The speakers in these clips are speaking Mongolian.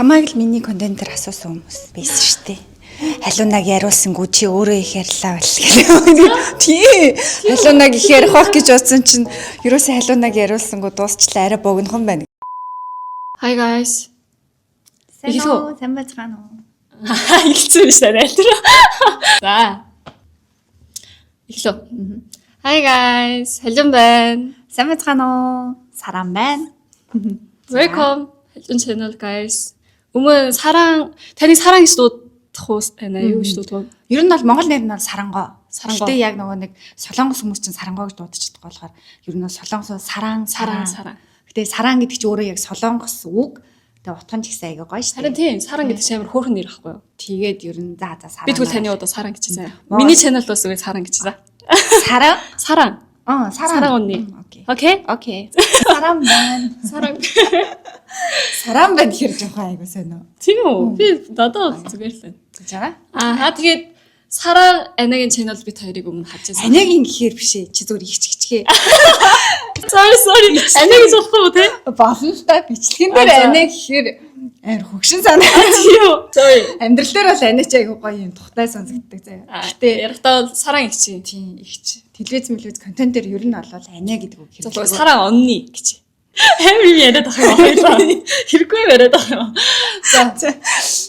Хамааг л миний контентер асуусан хүмүүс байсан шүү дээ. Халуунаг яриулсангүй чи өөрөө их ярьлаа бол гэх. Тий. Халуунаг их ярих байх гэж бодсон чинь ерөөсөө халуунаг яриулсангүй дуусчлаа арай богинохон байна. Hi guys. Сайн байцгаана уу? Хэлсэн биш арай тэр. За. Эхлэв. Hi guys. Халуун байна. Сайн байцгаана уу? Саран байна. Welcome. Халуун channel guys. Таны саран гэж дуудах уу байна юу гэж дуудах вэ? Ер нь бол монгол нэр нь бол сарангоо. Сарангоо. Гэтэ яг нөгөө нэг солонгос хүмүүс чинь сарангоо гэж дуудчихдаг болохоор ер нь бол солонгосоо саран. Гэтэ саран гэдэг чинь өөрөө яг солонгос үг. Тэгээ утган ч гэсэн аяга гоё шүү дээ. Харин тийм саран гэдэг чинь амар хөөрхөн нэр ихгүй юу? Тэгээд ер нь за саран. Би тэгвэл таны удаа саран гэж заа. Миний channel бас үгүй саран гэж заа. Саран? Саран. Саран үнэ. Окей. Саран байна. Саран байна гэхэр жоохон айгуу сайн уу? Тийм үү? Би надад зүгээр л байна. Гэж байгаа. Тэгээд Саран Анагийн channel бит хоёрыг өмнө харж байсан. Анагийн гэхээр биш ээ. Чи зүгээр ихчгээ. Sorry. Анаг гэж болохгүй юу те? Болно л та бичлэгэн дээр анаа гэхээр амар хөгшин санаа. Тийм. Sorry. Амьдрал дээр бол анаач айгуу гоё юм тухтай сонсогддог заяа. Гэтэ ярихдаа бол Саран их чи. Тийм ихч. Телевиз контент дээр ер нь бол анаа гэдэг үг хэрэг. Саран онны гэж. Амар юм яриад ах юм хоёлаа. Хэрэггүй яриад ах юм. За.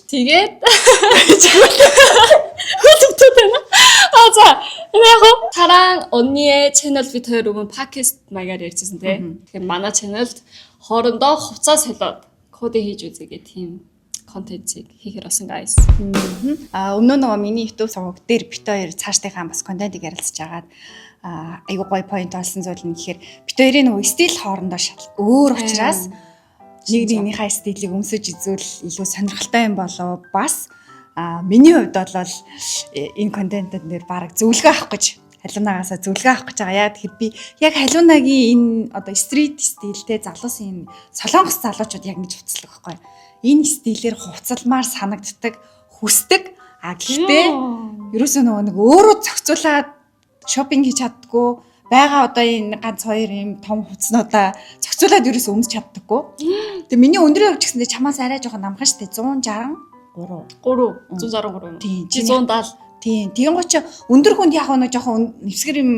Тэгээд за яг Саран онны channel бит хоёр өмнө podcast маягаар ярьжсэн те. Тэгэхээр манай channelд хоорондоо хувцас солиод код хийж үзээгээ тийм контентийг хийхэр болсон guys. Өмнө нөгөө миний YouTube суваг дээр бит хоёр цаашдынхаа бас контентийг ярилцж агаад айгуу гоё point олсон зүйл нь гэхээр бит хоёрын нөгөө стил хоорондоо шал өөр учраас нэг нэгнийхээ стилийг өмсөж изүүл илүү сонирхолтой юм болов бас миний хувьд бол энэ контентэд нэр бараг зөвлөгөө авах гэж халуунагаас зөвлөгөө авах гэж байгаа. Яг тэгэхээр би яг халуунагийн энэ одоо стрит стилтэй залуусын солонгос залуучууд яг ингэж хувцлах байхгүй. Энэ стилээр хувцалмаар санагддаг, хүсдэг. Гэхдээ ерөөсөө нэг өөрөө зохицуулаад шопинг хийж чаддаггүй. Бага одоо энэ ганц хоёр юм том хувцснуудаа зохицуулаад ерөөсөө өмсч чаддаггүй. Тэгээ миний өндрөө явж гисэн чамаас арай жоохон намхан штэ 163 163 тийм 170 тийм тийм гоч өндөр хүнд яг нэг жоохон нэвсгэр юм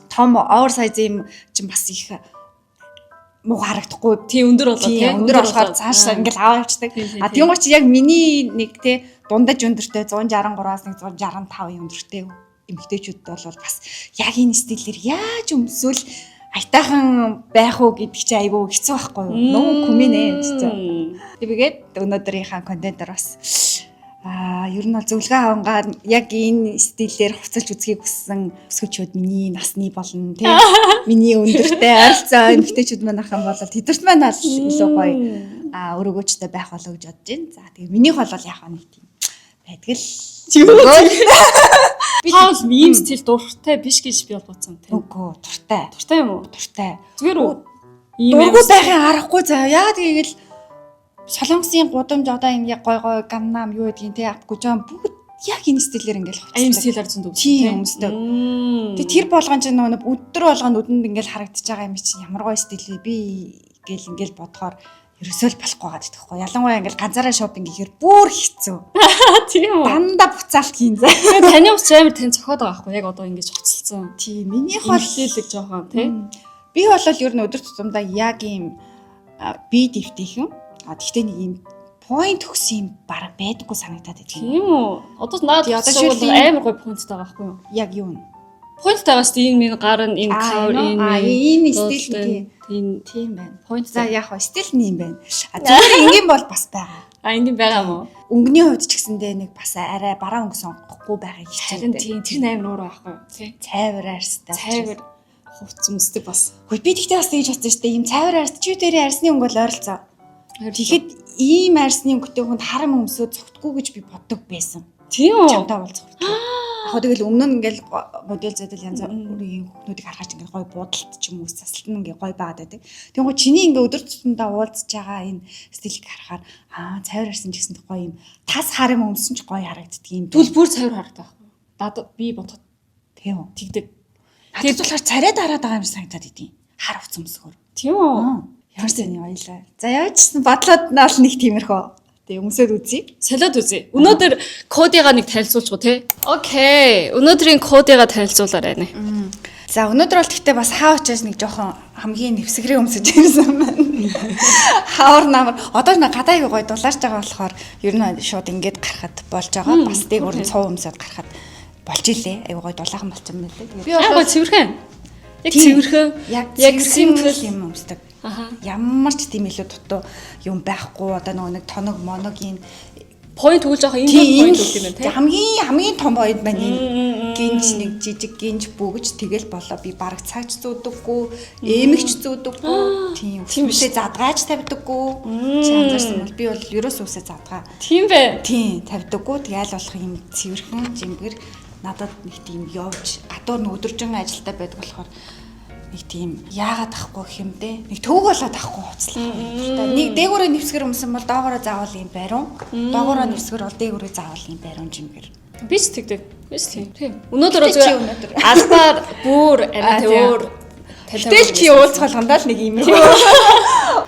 том оверсайз юм чинь бас их муу харагдахгүй тийм өндөр болоо тийм өндөр болохоор цаашаа ингээл аваа явчихдаг. Тийм гоч яг миний нэг те дундаж өндөртэй 163-аас 165 өндөртэй эмэгтэйчүүд бол бас яг энэ стилээр яаж өмсвөл айтайхан байх уу гэдэг чи айгүй хэцүү байхгүй юу? Нөө хүмэнэ гэсэн. Тэгээд өнөөдрийнхаа контентоор бас ер нь бол зөвлөгөө авангаад яг энэ стилээр хувцалж үзхийг хүссэн өсгөөчүүд миний насны болно тийм миний өндөртэй ойролцоо эмэгтэйчүүд маань ах юм бол тэдэрт маань л илүү гоё өрөөгөөчтэй байх болоо гэж бодож байна. За тэгээд минийх бол яг нэг тийм байдаг л. Паул ийм стил дуртай биш гэж би бол бодсон тийм. Үгүй дуртай. Дуртай юм уу? Дуртай. Зүгээр үү? Дургуй байхын аргагүй заа. Яагаад гэвэл солонгосын гудамж одоо энэ яг гой ганнам юу гэдгийг те апгүй жаа бүгд яг энэ стилээр ингээл хувцастай. Энэ стилээр зөндөө тийм өмсдөг. Тэгээ тэр болгон ч нөгөө өдөр болгонд үдэнд ингээл харагдаж байгаа юм чинь ямар гоё стил вэ би гэл ингээл бодохоор ерөөсөө л болохгүй байгаа гэхгүй. Ялангуяа ингээл ганцаараа шопинг гэхээр бүр хэцүү. Тийм үү. Дандаа буцаалт хийн заа. Таны ус амар тань цохоод байгаа байхгүй яг одоо ингэж хувцалсан. Тийм минийх бол хэлэлэг жоохон тийм. Би бол ер нь өдөр тутамдаа яг ийм би дэвтэйхэн. Гэхдээ нэг ийм point өгсөн юм бараг байдаггүй санагдаад байна. Тийм үү. Одоо наад одоо амар гоё pointтай байгаа байхгүй юу? Яг юу вэ? Pointтай байгаа шүү дээ. Энэ минь гар нь энэ cover энэ стил тийм байна. Point за яг хоо стил нь юм байна. Зүгээр ингийн бол бас байгаа. Ингийн байгаа мó. Өнгөний хувьд ч гэсэндээ нэг бас арай бараа өнгө сонгохгүй байгааг хичээдэг. Тийм тэр амар өөр байхгүй юу? Тийм. Цайвар арьстай. Цайвар хувц өмсдөг бас. Хөөе би тэгтээ бас тэгж бодсон шүү дээ. Ийм цайвар арьс чи дээрээ арьсны өнгө бол ойролцоо. Тэгэхэд ийм арьсны өнгөтэй хүнд харам өмсөө зогтгүй гэж би боддог байсан. Тийм үү? Чамтай бол зогтгүй. Яг тэгэл өмнө нь ингээл модель зэдэл янз бүрийн хүүхнүүдийг харахаж ингээл гой буудалт ч юм уу засалт нь ингээ гой байгаад байдаг. Тэгэн гоо чиний ингээ өдөр тутамдаа уулзж байгаа энэ стилийг харахаар цайвар арьсан ч гэсэн гоё юм. Тас харам өмсөн ч гоё харагддаг юм. Түл бүр цайвар харагдах байхгүй. Дад би бодоход тийм үү. Тэгдэг. Тэгээд болохоор царай дараад байгаа юм санагдаад идэв. Хар хувц өмсгөр. Тийм үү? Ямар сайн юм аялаа. За яаж ч бодлоод наал нэг тиймэрхүү Тэгээ өмсөд үзье. Солиод үзье. Өнөөдөр кодыгаа нэг танилцуулж гоо те. Окей. Өнөөдрийн кодыгаа танилцуулаарай нэ. За өнөөдөр бол гэхдээ бас хаа очиж нэг жоохон хамгийн нэвсгэрээ өмсөж ирсэн байна. Хавар намар. Одоо нэг гадааг гоё дулаарч байгаа болохоор ер нь шууд ингээд гарахад болж байгаа. Бас дээгүүр нь цов өмсөд гарахад болж илээ. Айгуу гоё дулаахан болчихсон байна лээ. Би бол цэвэрхэн. Яг цэвэрхэн. Яг simple юм өмсдөг. Аха. Ямар ч тийм илүү дутуу юм байхгүй. Одоо нэг тоног моногийн Point өгүүлж байгаа энэ point өгөх юм байна те. Хамгийн том point байна энэ. Гинж нэг жижиг гинж бүгж тэгэл болоо. Би бараг цагч зүүдэггүй, эмэгч зүүдэггүй. Тийм үсээ задгааж тавьдаггүй. Чи анзаарсан бол би бол ерөөсөө үсээ задгаа. Тийм бэ. Тийм тавьдаггүй. Тэгэл болох юм цэвэрхэн жимгэр надад нэг тийм явж гадуур нь өдөржин ажилтаа байдаг болохоор нэг тийм яагаад ахгүй гэх юм бэ? Нэг төв болоод ахгүй хуцлаа. Нэг дээгүүрээ нэвсгэр өмсөн бол доогоороо заавал юм байрун. Доогоороо нэвсгэр бол дээгүүрээ заавал юм байрун жимгэр. Би ч тэгдэг. Би ч тийм. Өнөөдөр зүгээр албаар бүр өөр Тэгэл чи уулзгалгандаа л нэг юм ээ.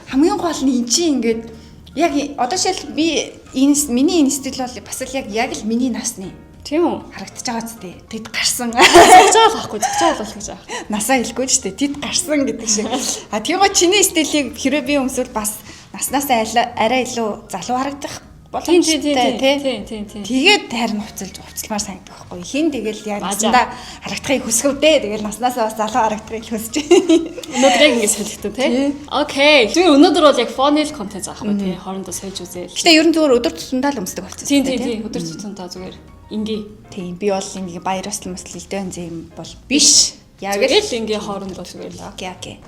Хамгийн гол нь эн чинь ингээд яг одоо шил би миний энэ стил бол бас л яг л миний насны. Тийм үү? Харагдаж байгаа ч тий. Тэд гарсан. Цагчаал ахгүй, цагчаал болох гэж байгаа. Насаа хэлгүй ч тий. Тэд гарсан гэдэг шиг. А тиймээ чиний стилийг хэрэг би өмсвөл бас наснасаа арай илүү залуу харагдах боломжтой тий. Тэгээд харин хувцалмаар санагдах байхгүй. Хин тэгэл яг наснаа харагдахыг хүсгэв дээ. Тэгэл наснасаа бас залуу харагдахыг хүсэж байна. Өнөөдөр яг ингэ солигдсон тий. Окей. Зүгээр өнөөдөр бол яг фонил контент заахгүй тий. Хоорондоо сольж үзээл. Гэтэ ер нь зүгээр өдөр тутамдаа л өмсдөг болчихсон. Тийм. Өдөр тутамдаа зүгээр ингээ. Тийм. Би бол ингээ баяр ёслол мэслэлтэй юм бол биш. Яг л ингээ хоорондоо зүгээр л. Окей.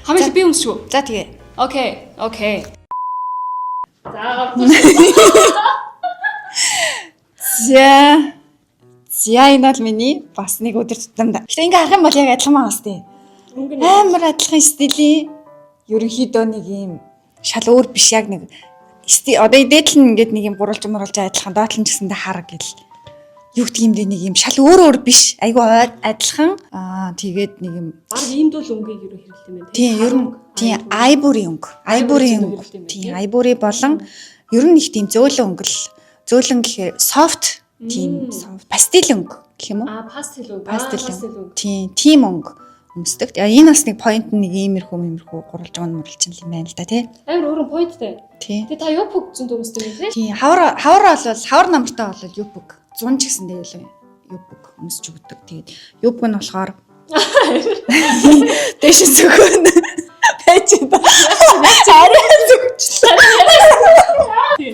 Хамгийн би өмсөв. За тэгээ. Окей. За энэ бол миний бас нэг өдөр тутамдаа. Гэтэ ингээ харах юм бол яг адилхан маа бас тий. Амар адилхан стилийн ерөнхийдөө нэг юм шал өөр биш яг нэг одоо дээдл нь ингээд нэг юм гурвалж адилхан доотлон ч гэсэндээ хараг гэл юу гэдэг юм бэ нэг юм шал өөр биш айгу адилхан тэгээд нэг юм баг иймдүүл өнгөийг юу хэрэглэх юм бэ тийм ер нь тийм айбури өнгө тийм айбури болон ер нь их тийм зөөлөн зөөлөн гэхээр софт тийм пастел өнгө гэх юм уу пастел өнгө тийм өнгө өмсдөг. Энэ бас нэг point нэг иймэрхүү гурвалж байгаа мөрлчин юм байна л да тий. Амар өөрөн pointтэй. Тий. Тэгээ та юпг зүүн өмсдөг юм тий? Тий. Хавар намартай бол юпг 100 ч гэсэндээ юпг өмсч өгдөг. Тэгээд юпг нь болохоор дэш зүгэн байж ба. Арай зүгчлээ.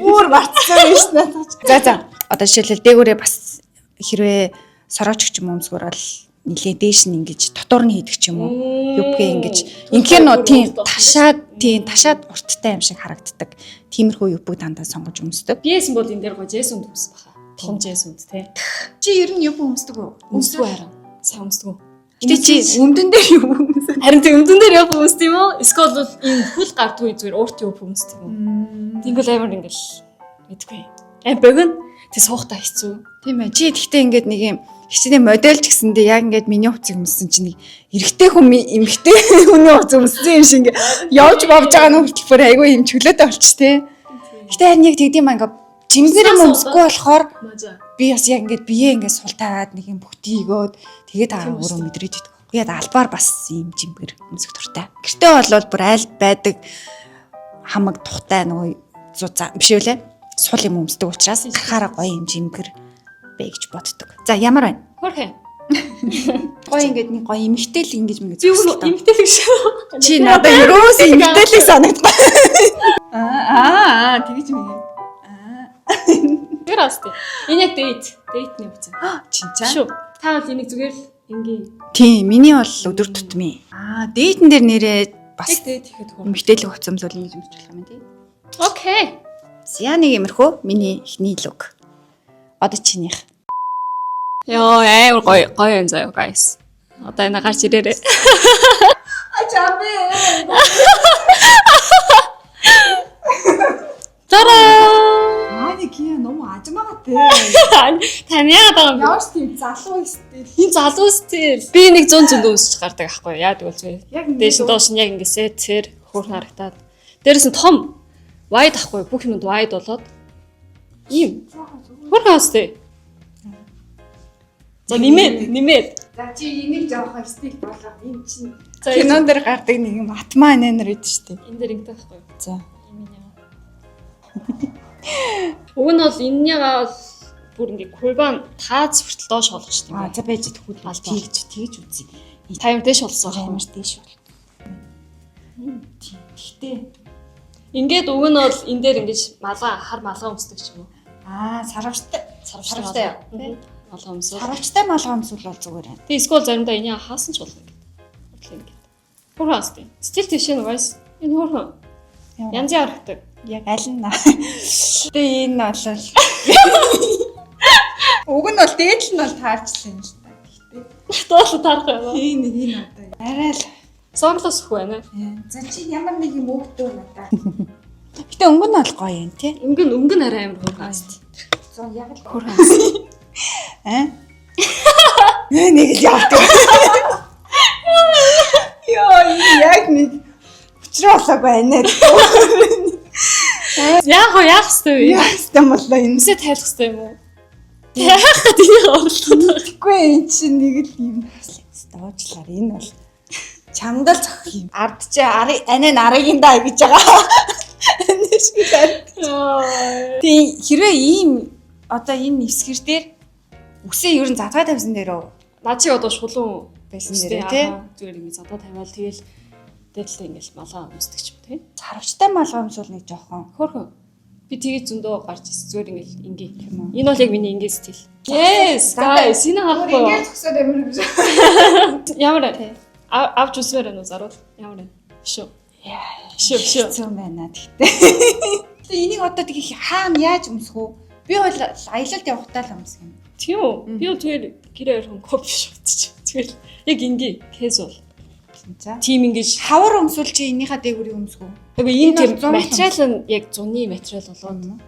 Бүр мартсан биш надад. За. Одоо жишээлбэл дээгүүрээ бас хэрвээ сорооч ч юм өмсгөр бол нилээ дээш нь ингэж дотор нь хийдэг ч юм уу. Юпгээ ингэж инхээр нөө тийм ташаад урттай юм шиг харагддаг. Тиймэрхүү юпг дандаа сонгож өмсдөг. Биэсэн бол энэ дээр гоо жэс үнд өмсөн баха. Том жэс үнд те. Чи ер нь юпг өмсдөг үү? Өмсдөггүй харин. Сайн өмсдөг. Гэтэ чи өмдөн дээр юпг өмсдөг. Харин тийм өмдөн дээр юпг өмсдөг юм уу? Эсвэл бол энэ хөл гардгүй зүгээр урт юпг өмсдөг юм. Тэнгүүл амар ингээл мэдгүй. Богино тэг суухтаа хэцүү. Тийм ээ. Чи тэгтээ ингээд нэг юм хичнээн модель ч гэсэндээ яг ингээд миний хувцас өмссөн чинь нэг эрэгтэй хүн эмэгтэй хүний хувцас өмссөн юм шиг ингээд явж бовж байгаа нь хөтөлбөр айгүй юм чөлөөтэй болчих тээ. Гэтэ харин яг тэгдэм аа ингээд жимгэр юм өмсөхгүй болохоор би бас яг ингээд биеэ ингээд сул тавиад нэг юм бүхтийгөөд тэгээд өөрөө мэдрэж идэх. Тэгээд албаар бас юм жимгэр өмсөх дуртай. Гэртээ болвол бүр айл байдаг хамаг тухтай нөгөө зузаа биш үү лээ. Сул юм өмсдөг учраас гарахаараа гоё юм жимгэр гэж боддог. За ямар байна? Хөрхэ. Гоё ингээд нэг гоё эмгтэл ингэж мэгэж. Би өөрөө эмгтэл шүү. Чи надад ерөөс эмгтэлийг санагдав. Тэгэж мэгээ. Тэр асты. Энэ яг дейт явцсан. Чинчаа. Шүү. Та бол энийг зүгээр л ингийн. Тийм, миний бол өдөр тутмын. Дейтэн дээр нэрээ бас дейт ихэд хөө. эмгтэлийг хувцамжуул ингэж өмсч болох юм тий. Окей. За нэг юмрхөө миний ихний лук. Одоо чинийх. Йоо, амар гоё юм заяа guys. Одоо энэ гарч ирээрээ. Ачаабе. Тараа. Кия ному ажмаагатай. Тань яагаад байгаа юм бэ? Ямар ч тийм залуу стил. Хин залуу стил. Би нэг 100 өмсөж гардаг аахгүй яадаг бол зүгээр. Дээш нь доош нь яг ингэсээ цэр хөөр харагтаад. Дээрээс нь том wide ахгүй бүх юмд wide болоод ийм хөрхөн хастай. За нэмээд. За чи энийг жоохон стил болгоо. Энд чинь За кинон дээр гардаг нэг юм атмаа нэнэр гэдэг шүү дээ. энэ дээр ингэдэг байхгүй. За. Уг нь бол энэнийг бол бүр ингээ курбан таац хүртэл доош болгоч тийм Аа бай. за байж идэх үү. Тэгж үзье. Таймер дэш болсон. Таймер дэш бол. Тэгтээ. Ингээд уг нь бол энэ дээр ингэж хар малгай өмсдөг ч юм уу. Аа саравчтай. Саравчтай. Малгай өмсөв. Саравчтай малгай өмсвөл бол зүгээр байна. Тэгээ эсвэл заримдаа энийг хаасан ч болно ингээд. Ингээд. Хөрхөн хастай. Стил тийш нь guys. Энэ хөрхөн. Янзын харагддаг. Яг аль нь. Тэгээ энэ бол уг нь бол дээдл нь бол таарчлаа юм л та. Тэгтээ. Тооло тарах юм. Энэ одоо арай л Сонглос хөх байна. за чи ямар нэг юм өгдөө надаа. Гэтэ өнгө нь бол гоё юм тий. Өнгө нь арай амар хөрхөн хастай. За яг л Хөрхөн хастай. Нэг л яадаг. Йоо яг нэг өчрөөлөг байна. Яах вэ? Яастай болоо энэ. Үсээ тайлах хэрэгтэй юм уу? Яах гэдэг юм орлоо. Тэгэхгүй энэ чинь нэг л юм уучлаар энэ бол чамдал зөх юм. Ард чи анаа нарыгийн даа гэж байгаа. Энэ шиг байна. Тий хэрвээ ийм одоо энэ нисгэр дээр үсээ ер нь задгаа тавьсан дээрөө Наа чи одоо шулуун байсан дээрээ тий. Зүгээр ингэ задаа тавиал тэгэл дээдлээ ингээл малгай өмсдөг ч юм тий. Саравчтай малгай өмсвөл нэг жоохон Хөрхөн. Би тэгээ зөндөө гарч ирсэн. Зүгээр ингээл ингээ юм уу. Энэ бол яг миний ингээ стил. Yes, guys, энэ харахгүй. ингээд зөксөд амир юм шиг. Ямар авч үсвэр энэ зарвал ямар шүү. Шүү. Зүүн байна гэхдээ. Тэгээ энийг одоо тэгээ хаана яаж өмсөх үү? Би бол аялалд явахдаа л өмсөх юм. Тийм үү? Би бол тэр гэрээ өрхөн кофе шоутчих. Тэгэл яг ингээ casual. За. Тим ингэж Хавар өмсвөл чи энийхээ дээгүүрийг өмсөх үү? тэгээ энэ Энэ тийм бол материал нь яг зуны материал болоод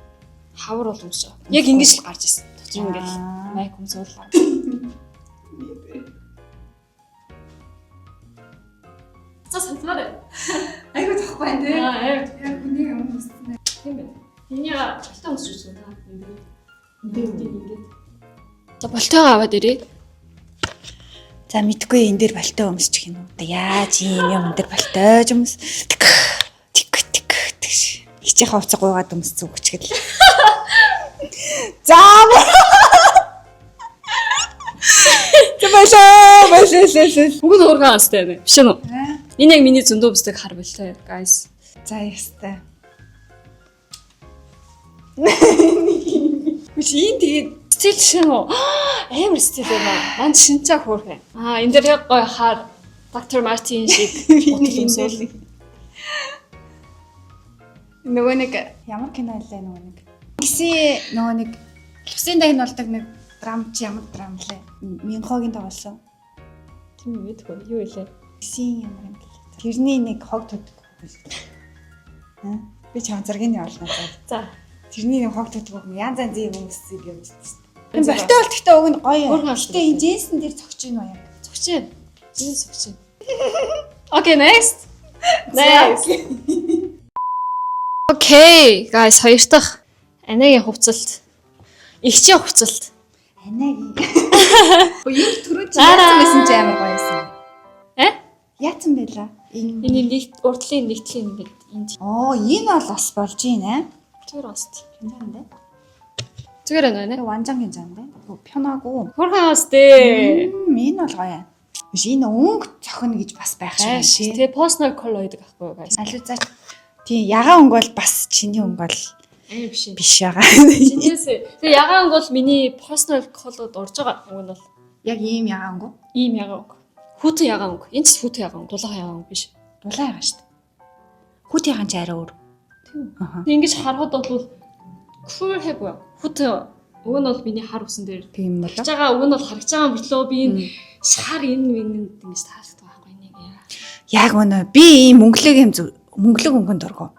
хавар бол өмсөв. Яг ингэж л гарч ирсэн. Дотор ингээл майк өмсвөл. За санаарай. Айгуу захгүй байна тий. Яг Яг үнийг өмссөн. тийм байна. Энийг болтой өмсөж үзсэн та. Ингээд. За болтойгоо аваад ирээ. За мэдгүй энэ дээр болтой өмсчих юм уу? Одоо яаж юм дээр болтой өмс. Тик. Хичээх хувцас гуйгаад өмссөн үг ч гэл. За. Тэбэлээ. Бүгд уургаан астай байна. Биш үү? Энэ яг миний зөндөө өмсдөг хар болтой guys. За ястай. Биш энэ тэгээд Стил шин үү? Амар стил байна. Манд шинчаа хөөрхөн. Энэ дээр яг гоё хар Dr. Martin шиг утгамсэл. нөгөө нэг ямар кино лээ нөгөө нэг. Гисэн нөгөө нэг Лусын дагн болдог нэг драм чи ямар драм лээ? Минхогийн тоглосон. Тийм мэдгүй юу илээ. Гисэн ямар юм бэ? Тэрний нэг хог төдг. Би чам зэргийн явуулна заа. За. Тэрний нэг хог төдг янз янзын юм өмсөж явж байна. Энэ болтой бол гэхдээ уг нь гоё. Гэтэ энэ джинсэн дээр цогч ийн уу яг? Цогч ийн. Жин цогч ийн. Okay, next. Next. Okay, guys, хоёр дахь Анагийн хувцалт. Игчийн хувцалт. Анагийн. Үеийн түрүү чи яасан байсан чи амар гоё байсан. Яасан байлаа? Энэ нэг урдлын нэгтлийн ингээд энд. Энэ бол бас болж байна. Зүгээр баст. Хинжаандаа. Зүгээр байна. Тэгээ ванжангийн жаандаа. Пёнаагүй. Хөрхөн бастэй. Энэ бол гоё. Биш энэ өнгө цохино гэж бас байх шиг байна тий. Тэгээ постнер коло гэдэг ахгүй юу guys. Алуу за. Тийм ягаан өнгө бол бас чиний өнгө бол биш байгаа. Чинээсээ. Тэгээ ягаан өнгө бол миний постнер колод орж байгаа өнгө нь бол яг ийм ягаан өнгө. Ийм ягаан өнгө. Хүүтэн ягаан өнгө. Энд ч хүүтэн ягаан өнгө, дулаахан ягаан өнгө биш. Дулаан ягаан шүү дээ. Хүүтэн ягаан ч арай өөр. Тийм. Тэг ингэж харахад бол cool хэвгүй. Хүүтэн уг нь бол миний хар усан дээр тийм болоо. харж байгаа уг нь бол харж байгаа мөртлөө би энэ шар энэ ингэж таалагддаг байхгүй нэг яа. Яг өнөө би ийм мөнгөлөг өнгөнд дургу.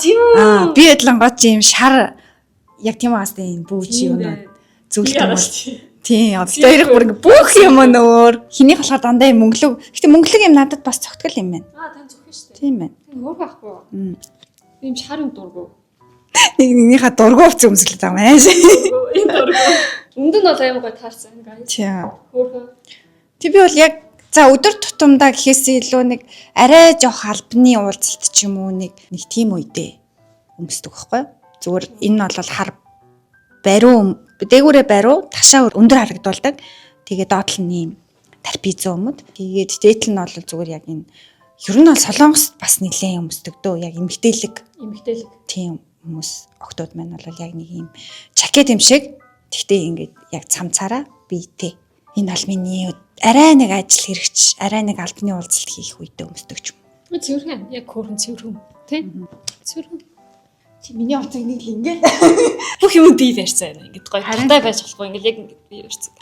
Тийм үү. Би эдлангот ийм шар яг тийм байгаас энэ бүүж юм зөвлөлт юм бол. Тийм одоо ирэх бүр ингээ бүх юм нөөр. Хиний болохоор дандаа юм мөнгөлөг. Гэтэ мөнгөлөг юм надад бас цогтгол юм байна. Тань зөвхөн шүү дээ. Тийм байна. Өөр байхгүй юу? ийм шар юм дургу. Нэг нэгнийхээ дургу уц өмсөлт байгаа маш. Энэ дургу. Өмд нь бол аим гой таарсан guys. Тийм. Хөөхөө. Тэг би бол яг за өдөр тутамдаа гэхээс илүү нэг арай жоох албаны уулзалт ч юм уу нэг тийм үедээ өмсдөг байхгүй юу? Зүгээр энэ бол хар бариу дээгүүрээ бариу ташаа өндөр харагдуулдаг. Тэгээ доотлол нь ийм тарпизо өмд. Тэгээд дээтэл нь бол зүгээр яг энэ ер нь бол Солонгост бас нэлээд өмсдөг дөө. Яг эмгтээлэг тийм хүмүүс октод маань бол яг нэг ийм жакет юм шиг. Тэгтээ ингээд яг цамцаараа биетэй. Энэ бол миний арай нэг ажил хэрэгч, арай нэг албаны уулзалт хийх үедээ өмсдөг ч юм. Цэвэрхэн яг хөөрхөн цэвэрхэн тий. Цэвэрхэн. Чи миний онцог нэг л ингээд Бүх юм бий барьцаа байна. Ингээд гоё хаттай байж болохгүй ингээд яг ингээд бий барьцаа.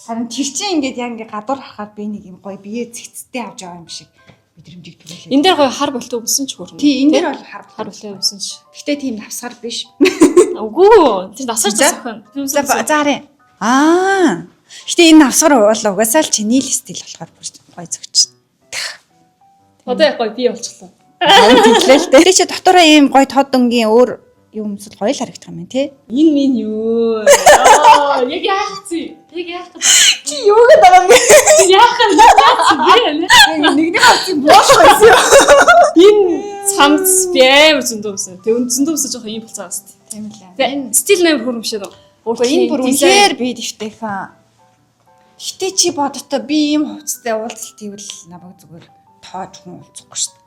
харин тэр чинь ингээд яг ингээд гадуур харахад би нэг юм гоё бие цэгцтэй авч байгаа юм шиг мэдрэмжийг төрүүлээ. Энэ дээр гоё хар болтой өмсөн ч хөөрхөн. Тий, энэ дээр бол хар болтой өмсөн ч. Гэтэ тийм навсгар биш. Үгүй. Тэр насаар засах. За харин. Гэтэ энэ навсгар бол угаасаа л чиний л стил болохоор бүр гоё зөгч. Одоо яг гоё бий болчихлоо. Тэглээ л дээ. Чи дотоороо ийм гоё тод өнгийн өөр юм өмсөл гоё л харагдах юм байна тий. Энэ минь юу? Яг яах чи? Яг яах вэ? Чи юу гэдэг байгаа юм бэ? Яах вэ? Нэгний хавцыг бууш байсан юм. Энэ цамц бэм зөндөөсөн. Тэг зөндөөсөн жоохон юм болцоо баст. Тийм лээ. Тэгээ стил нэм хөрөмшөө. Энэ бүр үнээр би дэвтэйхэн. Гэтэ чи бодоттой би ийм хувцастай уулзалт хийвэл намайг зүгээр тоож хүн уулзахгүй шүү дээ.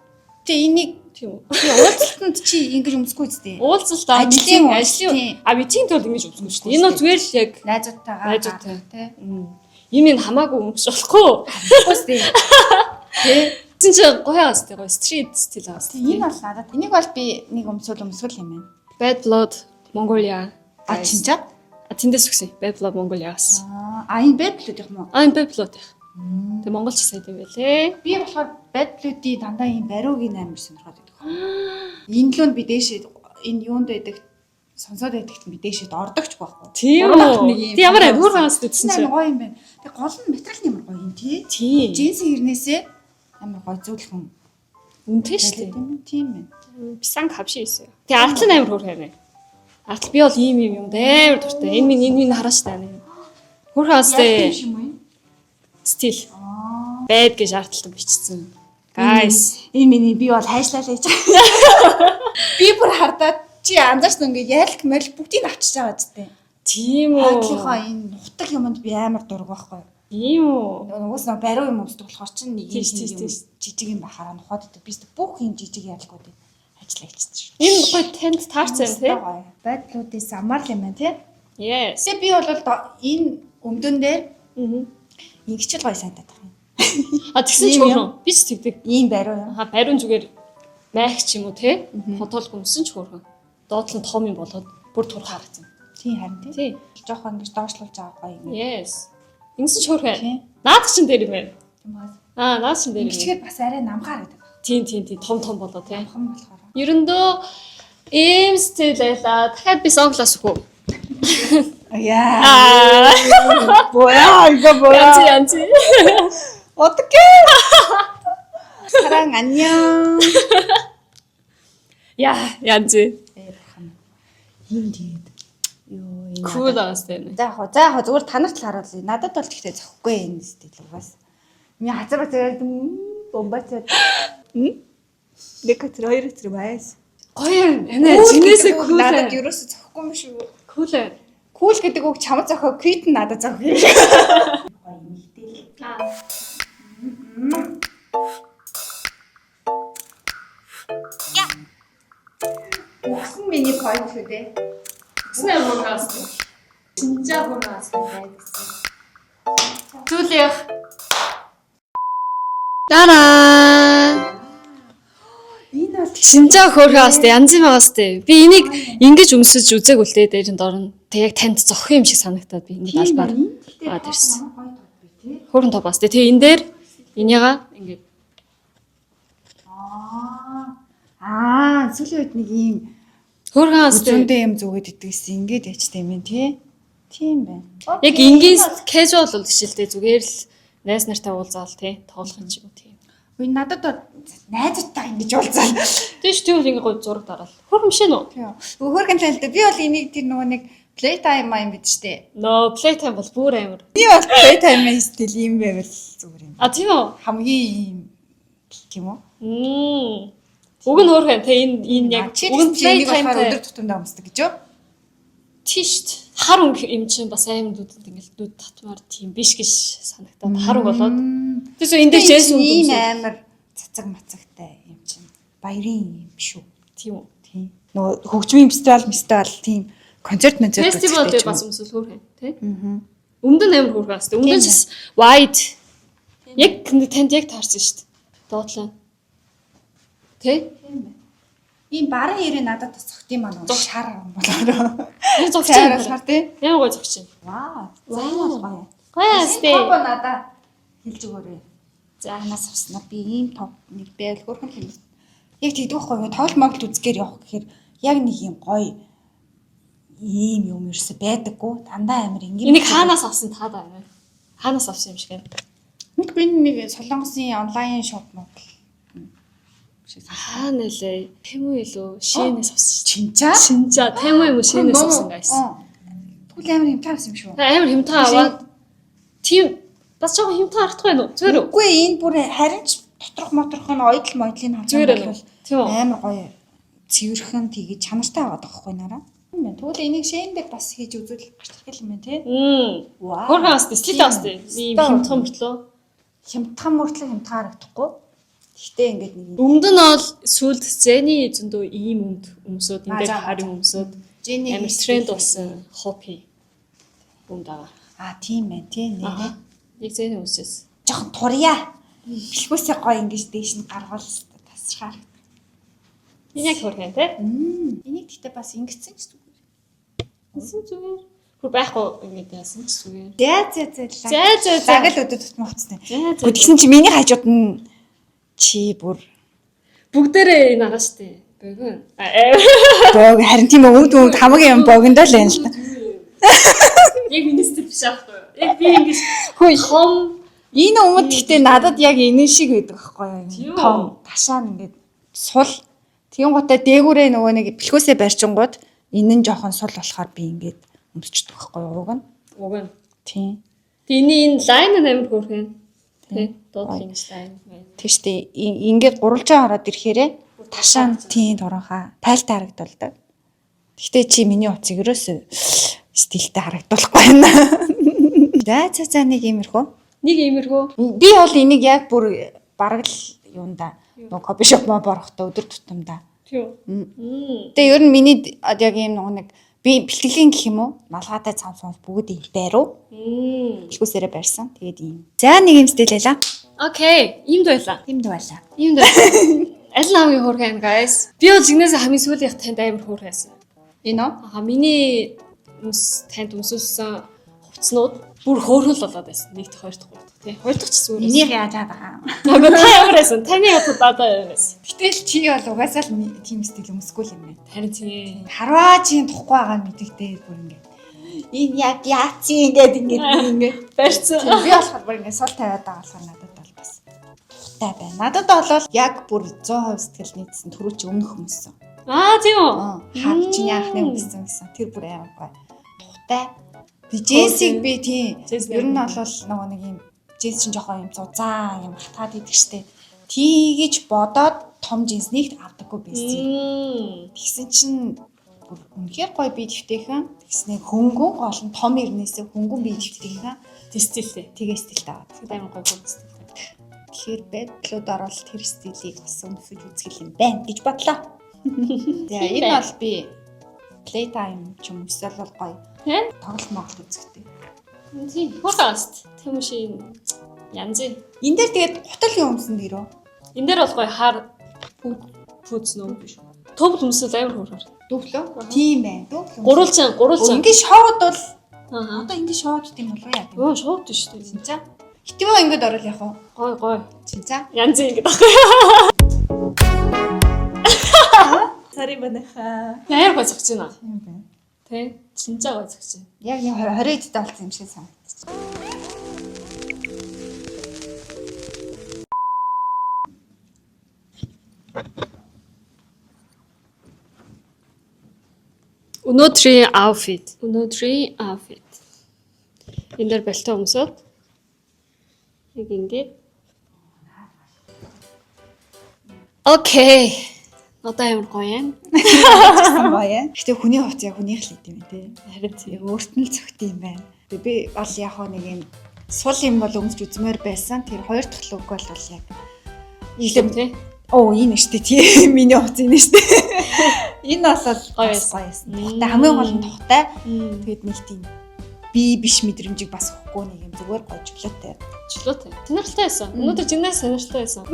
Тэгээ энийг тийм үү. би уулзалтанд чи ингэж өмсөхгүй үстэй. Уулзалт ажлын митинг тул ингэж өмсөхгүй шүү дээ. Энэ бол зүгээр л яг найзуудтайгаа тий. Юм ин хамаагүй өмсөж болохгүй. Үстэй. Тий. Тин чи гоё аас тий гоё стрит стил аас. Энэ бол надад энийг бол би нэг өмсөл юм байна. Bad Blood Mongolia. Чинчаа? Тэндээс өгсөн. Bad Blood Mongolia-аас. Энэ бэдлүүд юм уу? Энэ Bad Blood. Тэг монголч сайд юм байлээ. Би болохоор бэдлүүдийн дандаа ийм бариугийн амар сонирхоод байдаг. Энэ лүүнд би дээшээ энэ юунд байдаг сонсоод байдагт би дээшээд ордогч байхгүй. Тийм үү. Тэг ямар амар хаас дэтсэн чи. Гоё юм байна. Тэг гол нь материал нь ямар гоё юм тий. Тийм. Джинс хэрнээсээ амар гоё зөвлөхөн. Үнтэй шүү дээ. Тийм байна. Бисан хавши хийсэн. Тэг артлын амар хөөр харна. Артл би бол ийм юм амар дуртай. Энэ минь харааш таа. Хөөр хаастай. Стил. Бэд гэж артлан бичсэн. Guys, энэ миний би бол хайшлаа л хийж байгаа. Би бүр хардаад чи анзаарсан ингээд ялк мэл бүгдийг авчиж байгаа зү. Тийм үү. Артлынхаа энэ нутаг юмд би амар дург байхгүй. Тийм үү. Угаас нэг бариу юм өмсдөг болохоор чинь нэг Тийм. жижиг юм бахараа нухаад идэв. Би бүх юм жижиг ялгуудыг ажиллаа хийчихсэн шүү. Энэ гоё танд таарсан тий. Байдлуудээс амар л юм байна тий. Yes. Тэгээ би бол энэ өмдөн дээр ингэчл гоё санагдаад байна. Тэгсэн ч хөөрхөн. Би ч тэгдэг. Ийм бариу юм. Бариун зүгээр майх ч юм уу те. Хотол гүмсэн ч хөөрхөн. Доотлон том юм болоод бүр турх харагдсан. Тийм харин тий. Тий. Жоох ингэж доошлуулж байгаа гоё юм. Yes. Ингэсэн ч хөөрхөн. Тий. Наад чин дээр юм байна. Тийм баа. Наад чин дээр юм. Ингэчгээд бас арай намгаар гэдэг. Тийм. Том болоо те. Намхан болохоор. Ерөндөө ийм стил байла. Дахиад би сонглоос өгөө. Яа. Боя. Янзи. 어떡해? 사랑 안녕. 야, янзи. Инdeed. Cool аастай. За яг зүгээр танарт л харуулъя. Надад бол тэгтээ зөхгүй энэ стил угаас. Ми хазар зэрэг бомбац. Лекатер хоёр тэр байс. Гоё юм. Чинээсээ cool. Надад ерөөсө зөхгүй юм шүү. Cool. Cool гэдэг үг чамд зохио, quit нь надад зохио юм. Гоё нэгтэй. Я. Өгсөн миний point шүү дээ. Снэ хургаас. 진짜 хургаас байсан. Түлэх. Дараа. Энэ бол Шинжаа хургаас янз юм байгаас тээ. Би энийг ингэж өмсөж үзээгүй л дээ дээрэн дорн. Тэг яг танд зохих юм шиг санагтаад би энийг албаар. Тэрсэн. Хөрөн тоо бас тээ. Тэгээ энэ дээр энийга ингэж сүүлийн үед нэг ийм хургаас тээ. зөндөө юм зүгээд идэгсэн ингэж ячтай юм тий. Тийм байна. Яг энгийн casual бол жишээлдээ зүгээр л найз нартай уулзаал тий. Тоглох юм шиг үү тий. Хөөе надад найзуудтай ингэж уулзаад. Тийш тэгвэл ингээ гоё зураг дараал. Хөрмшин үү? Тийм. Хөөргөн тал дээр би бол энийг тэр нөгөө нэг playtime юм бид штэ. Нөө playtime бол бүр амар. Би бол playtime стил юм байвал зүгээр юм. А тийм үү? Хамгийн юм тийм үү? Уг нь хөөргөн те энэ яг уг нь playtime өдөр тутамдаа өмсдөг гэж юу? Тийш хар өнгө юм чинь бас аим дүүдэд ингээл дүүд татмаар тийм биш гэж санагтаад хар өнгө болоод. Тэгээс энэ дээр жээс ийм амар цацаг мацагтай юм чинь баярын юм шүү. Тийм үү? Тийм. Нөгөө хөгжмийн фестивал тийм концерт фестивал дээр бас өмсөл хөөрхөн тий. Өмнө нь амар хөөрхөн бастай. Өмнө нь бас wide яг танд яг таарсан шүү дээ. Доотлоо. Тий? Ийм барын ирээ надад бас зогт юм аа нөгөө шар болоо. Зогч юм шар тий. Ямар гоё зогч юм. Вау. Зайн бол гоё. Гоё сте. Топ надаа хэлж өгөөрэй. За ханаас авснаа би ийм топ нэг байл хөрхөн юм. Яг тэгдэг байхгүй юу? Тоглолт моглт үзгээр явах гэхээр яг нэг юм гоё ийм юм ерөөсө байдаггүй. Дандаа амир ингэ. Энийг хаанаас авсан та даа юм. Хаанаас авсан юм шиг байна. Нэг би нэг Солонгосын онлайн шоп Монгол. Хаа нэлээ. Тэмүү илүү шинээс авсан. Чинчаа? Шинжаа. Тэмүү юм уу шинээс авсан гайс. Тэгвэл амар хэмтээ авсан юм шүү. Амар хэмтээ аваад тийм бас жоохон хэмтээ харагдах байна уу? Зүгээр үү? Үгүй энэ бүр харин ч доторх моторх нь ойдл модлын харсан бол амар гоё цэвэрхэн тэгээд чанартай аваад байгаа хгүй нараа. Тэгвэл энийг шэйн дээр бас хийж үзвэл бачтгал юм байна тий. Вау. Хөргөн авсан, стилтэй авсан. Ийм хэмтхан мөртлөө. Хэмтхан мөртлөө хэмтээ харагдахгүй. Гэхдээ ингээд нэг өмд нь бол сүлд зэний зөндөө ийм өмд өмсөд энэ дээр харин өмсөд амар тренд болсон хопи өмд байгаа. Тийм байна тий нэрээ. Яг зэний өмсөс. Жохон турья. Бэлгүүсээ гоё ингэж дээш нь гаргуул тасрахаар. Энэ яг хөргөн тий. Энийг гэхдээ бас ингэсэн ч зүгээр. Гэсэн зүгээр. Хөр байхгүй ингэж яасан ч зүгээр. За. Загал өдөд тутмаа хуцсан. Тэгсэн чи миний хажууд нь чи бүр бүгдээрээ энэ агаа штэ. Богино. Бог харин тийм өвд хамгийн юм богиндоо л байна л та. Яг министр биш аахгүй юу? Яг би ингэж хөөе хом энэ өмд гэхдээ надад яг энэ шиг байдаг аахгүй юу? Том ташаа ингээд сул тийм гутаа дээгүүрээ нөгөө нэг бэлхүүсээ барьчингууд энэ нь жоохон сул болохоор би ингээд өмсчихдээ байхгүй юу? Уг нь. Тийм. Тэний энэ лайн амар хөөрхөн. Тэ дуудлын лайн. Тийштэй ингээд гурвалжаа ороод ирэхээрээ ташаа тийм доронхаа тайлтай харагдуулдаг. Гэхдээ чи миний уцыг ерөөсөө стилтэй харагдуулахгүй байна. За нэг иймэрхүү. Нэг иймэрхүү. Би бол энийг яг бүр бараг л юунда нөгөө кофе шоп маа борохтой өдөр тутамдаа. Тийм. Тэгээ ер нь миний яг ийм нэг би бэлтгэлийн гэх юм уу? Малгайтай цамцмал бүгд ийм байруу. Бэлгүүсээрээ барьсан. Тэгээд ийм. За нэг юм стил байла. Окей. Иймд байла. Аль хамгийн хөөрхөн guys. Би бол жигнэсээ хамгийн сүүлийнх танд амар хөөрхөнсэн. Энэ үү? Миний танд өмсүүлсэн хувцснууд бүр хөөрхөн л болоод байсан. Нэг дэх, хоёр дахь, гурав дахь тий. Хоёр дахь ч зүгээр. Энийг яажаад байгаа. Нөгөө та ямар байсан? Таны ятадаа ямар байсан? Гэтэл чи бол угаасаа л тийм стил өмсөхгүй юм байна. Харин тийм. Харваа чи тухгүй байгаа нь мэдэгдээ бүр ингэ. Энэ яг яац ингээд барьцсан. Би болохоор бүр ингэ сул тавиад байгаа болохоор надад бол бас тухтай байна. Надад бол яг бүр 100% сэтгэл нийцсэн түрүү чи өмнөх өмссөн. Тийм үү? Хаа чиний анхны өмссөн гэсэн. Тэр бүр амар гоё. Тухтай. Би Джессиг би тийм. Ер нь бол нөгөө нэг юм Джесс чинь жоохон юм зузаан юм хатгаад идэг штэ. Тийгэж бодоод том джинснийг авдаггүй байсан. Тэгсэн чинь бүр үнэхээр гоё бие дэвтэйхэн. Тэгснээ хөнгөн гол нь том ирнээсээ хөнгөн бие дэвтэйхэн. Стилтэй. Тэгээ стилтэй аваад. Тэгээд амар гоё стилтэй. Тэгэхээр байдлууд оролт тэр стилийг бас өмсөж үзгэл юм байна гэж бодлоо. Тэгээ энэ бол би playtime ч юм эсвэл бол гоё. Тоглолт моглол үзэхтэй. Тийм. Podcast. Тэмүүшийн янз. Энэ дээр тэгээд гутал юм өмсөн дээрөө. Энэ дээр бол гоё хар пүүц нөө биш. Төв өмсөл амар хөөрхөн. Дөвлөө? Тийм байна. Дөвлөө. Гурвалжин. Ингээ шоуд бол одоо ингээ шоуд тийм болов яа. Оо шоуд шүү дээ. Цинцаа. Хитмөө ингээд орол яах вэ? Гой. Цинцаа. Янз ингэ баггүй. Сари банаха. Яар гой зогч байна. Тийм байна. Тэ? Цинцаа гой зогч байна. Яг нэг 20-д болсон юм шиг санагдчих. Өнөөдрийн outfit. Энэ дээр бэлтээ өмсөд. Нэг ингэж. Окей. Одоо ямар гоё юм. Гоё. Гэтэ хүний хувьд яг хүнийх л идэв юм тий. Харин тийм. Өөрт нь л зөвхт юм байна. Би бол яг нэг юм сул юм бол өмсч үзмээр байсан. Тэр хоёр дахь луг бол яг Ийм тий. оо энэ штэ тий. Миний хувьд энэ штэ. Энэ бол гоё байсан. Тухтай хамгийн гол нь тухтай. Тэгээд нэг тийм би биш мэдрэмжийг бас өгөхгүй нэг юм зүгээр гоё жиглөөтэй. Сонирхолтой байсан. Өнөөдөр жинээс сонирхолтой байсан.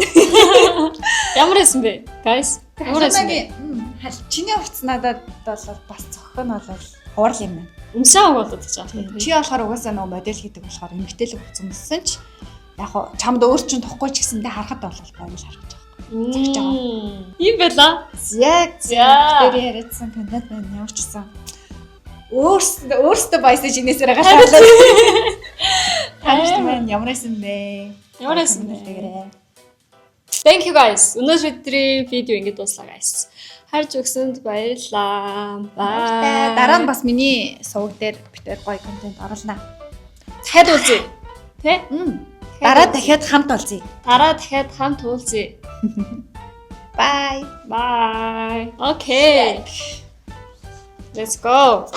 Ямар байсан бэ? Guys. Ямар байсан бэ? Чиний хувьд надад бол бас цохох нь бол хурал юм байна. Өмсөн болоод гэж байна. Чи болохоор угаасаа нөгөө модель хийдэг болохоор эмгтэй л өмссөн ч яг хоо чамд өөр чинь тухгүй ч гэсэндээ харахад бол гоё л харагдаж байгаа. Тэгж байгаа. Ийм байла. Яг тэр яриадсан контент байна ямар ч гэсэн өөртөө баясаж инээсээр гашаалаа. Тааштай байна ямар байсан бэ? Thank you guys. Өнөөдрийн видео ингэж дуслаа guys. Харж өгсөнд баярлалаа. Bye. Дараа нь бас миний суваг дээр битээр гоё контент оруулнаа. Дахиад уулзъя. Тэ? Дараа дахиад хамт уулзъя. Bye. Bye. Okay. Let's go.